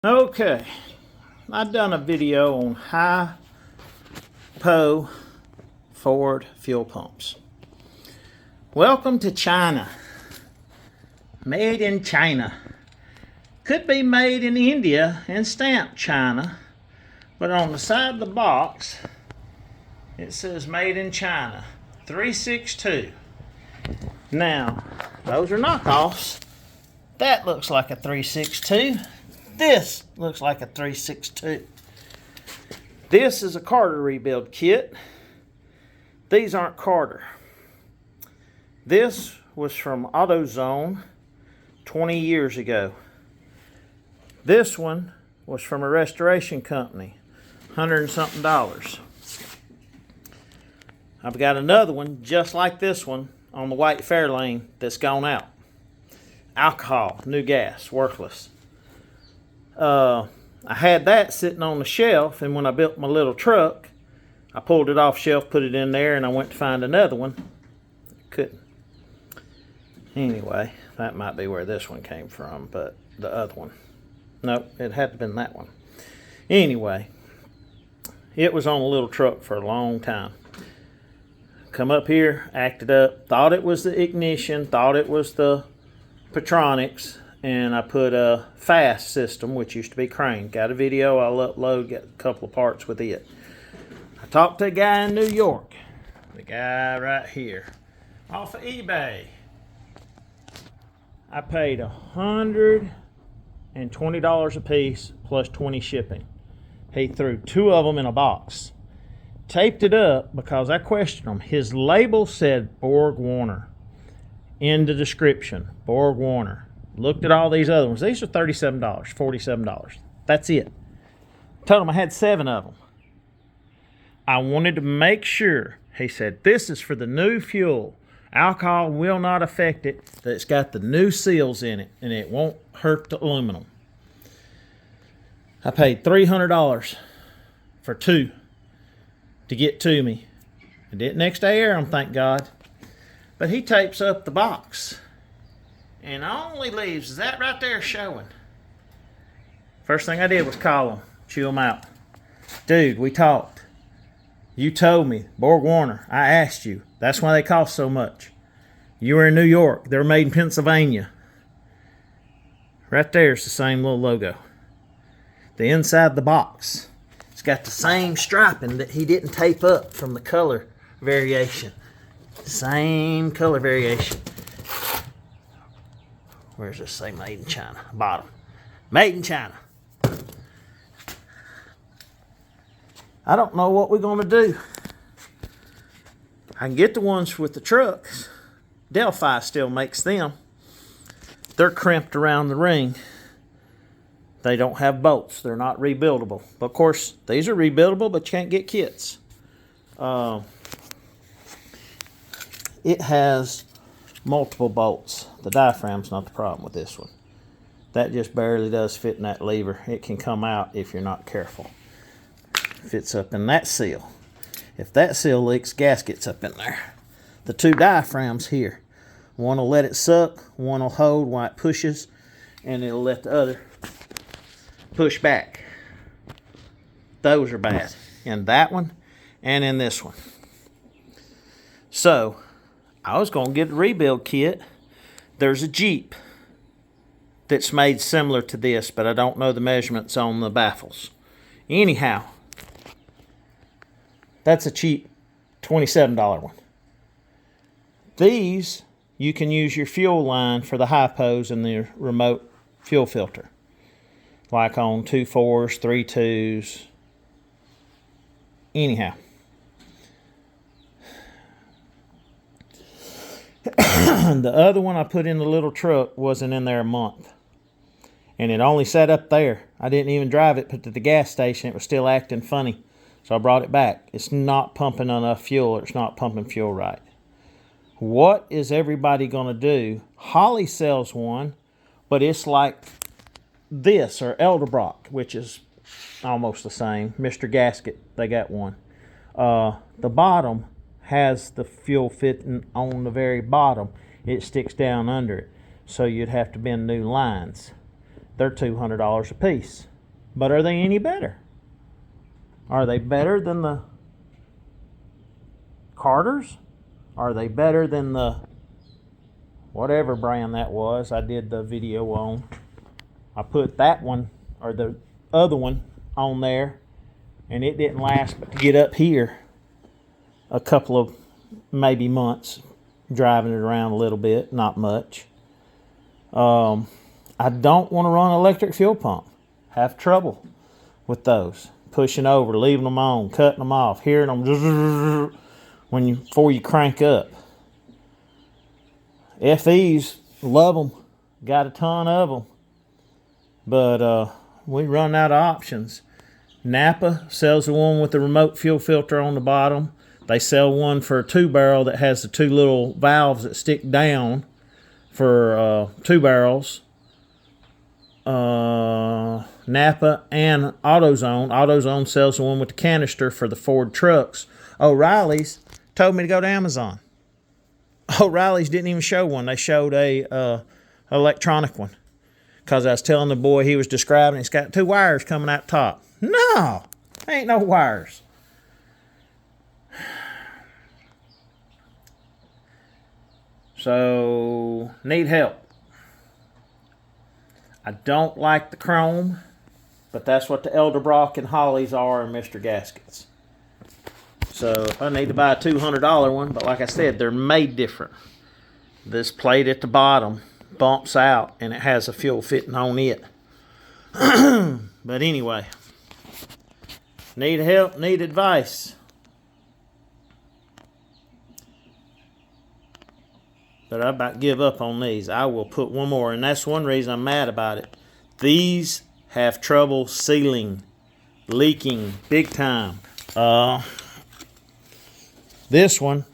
Okay, I've done a video on hipo Ford fuel pumps. Welcome to China. Made in China. Could be made in India and stamped China, but on the side of the box it says made in China 362. Now, those are knockoffs. That looks like a 362. This looks like a 362. This is a Carter rebuild kit. These aren't Carter. This was from AutoZone 20 years ago. This one was from a restoration company, $100 and something. I've got another one just like this one on the white Fairlane that's gone out. Alcohol, new gas, worthless. I had that sitting on the shelf, and when I built my little truck, I pulled it off shelf, put it in there, and I went to find another one. Couldn't. Anyway, that might be where this one came from, but the other one. Nope, it had to have been that one. Anyway, it was on a little truck for a long time. Come up here, acted up, thought it was the ignition, thought it was the Petronics, and I put a fast system, which used to be Crane. Got a video I'll upload, got a couple of parts with it. I talked to a guy in New York, the guy right here, off of eBay. I paid $120 a piece plus 20 shipping. He threw two of them in a box. Taped it up because I questioned him. His label said Borg Warner. In the description, Borg Warner. Looked at all these other ones. These are $37, $47. That's it. Told him I had 7 of them. I wanted to make sure. He said, this is for the new fuel. Alcohol will not affect it. It's got the new seals in it, and it won't hurt the aluminum. I paid $300 for 2 to get to me. I didn't extra air them, thank God. But he tapes up the box and only leaves that right there showing. First thing I did was call him, chew him out. Dude, we talked. You told me, Borg Warner, I asked you. That's why they cost so much. You were in New York. They're made in Pennsylvania. Right there's the same little logo. The inside of the box, it's got the same striping that he didn't tape up from the color variation. Same color variation. Where's this say made in China? Bottom. Made in China. I don't know what we're going to do. I can get the ones with the trucks. Delphi still makes them. They're crimped around the ring. They don't have bolts. They're not rebuildable. But of course, these are rebuildable, but you can't get kits. It has multiple bolts. The diaphragm's not the problem with this one. That just barely does fit in that lever. It can come out if you're not careful. Fits up in that seal. If that seal leaks, gas gets up in there. The 2 diaphragms here. One will let it suck, one will hold while it pushes, and it'll let the other push back. Those are bad. In that one and in this one. So, I was going to get a rebuild kit. There's a Jeep that's made similar to this, but I don't know the measurements on the baffles. Anyhow, that's a cheap $27 one. These, you can use your fuel line for the hypos and the remote fuel filter. Like on 2 4s, 3 2s. Anyhow. The other one I put in the little truck wasn't in there a month. And it only sat up there. I didn't even drive it, put it at the gas station. It was still acting funny. So I brought it back. It's not pumping enough fuel. Or it's not pumping fuel right. What is everybody going to do? Holly sells one, but it's like this, or Elderbrock, which is almost the same. Mr. Gasket, they got one. The bottom has the fuel fitting on the very bottom. It sticks down under it. So you'd have to bend new lines. They're $200 a piece. But are they any better? Are they better than the Carters? Are they better than the whatever brand that was I did the video on? I put that one or the other one on there, and it didn't last but to get up here a couple of maybe months, driving it around a little bit, not much. I don't want to run an electric fuel pump. Have trouble with those. Pushing over, leaving them on, cutting them off, hearing them before you crank up. FEs, love them. Got a ton of them. But we run out of options. Napa sells the one with the remote fuel filter on the bottom. They sell one for a 2-barrel that has the 2 little valves that stick down for 2 barrels. Napa and AutoZone. AutoZone sells the one with the canister for the Ford trucks. O'Reilly's told me to go to Amazon. O'Reilly's didn't even show one. They showed a electronic one. Because I was telling the boy he was describing, it's got 2 wires coming out top. No, ain't no wires. So, need help. I don't like the chrome, but that's what the Elderbrock and Hollies are in Mr. Gaskets. So, I need to buy a $200 one, but like I said, they're made different. This plate at the bottom bumps out, and it has a fuel fitting on it. But anyway, need help, need advice. But I about give up on these. I will put one more, and that's one reason I'm mad about it. These have trouble sealing, leaking big time. This one,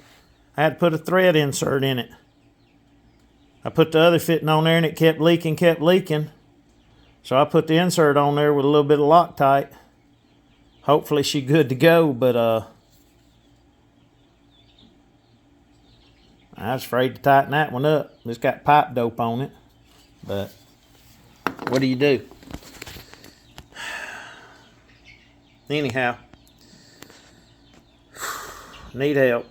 I had to put a thread insert in it. I put the other fitting on there, and it kept leaking. So I put the insert on there with a little bit of Loctite. Hopefully she's good to go, but I was afraid to tighten that one up. It's got pipe dope on it. But what do you do? Anyhow, need help.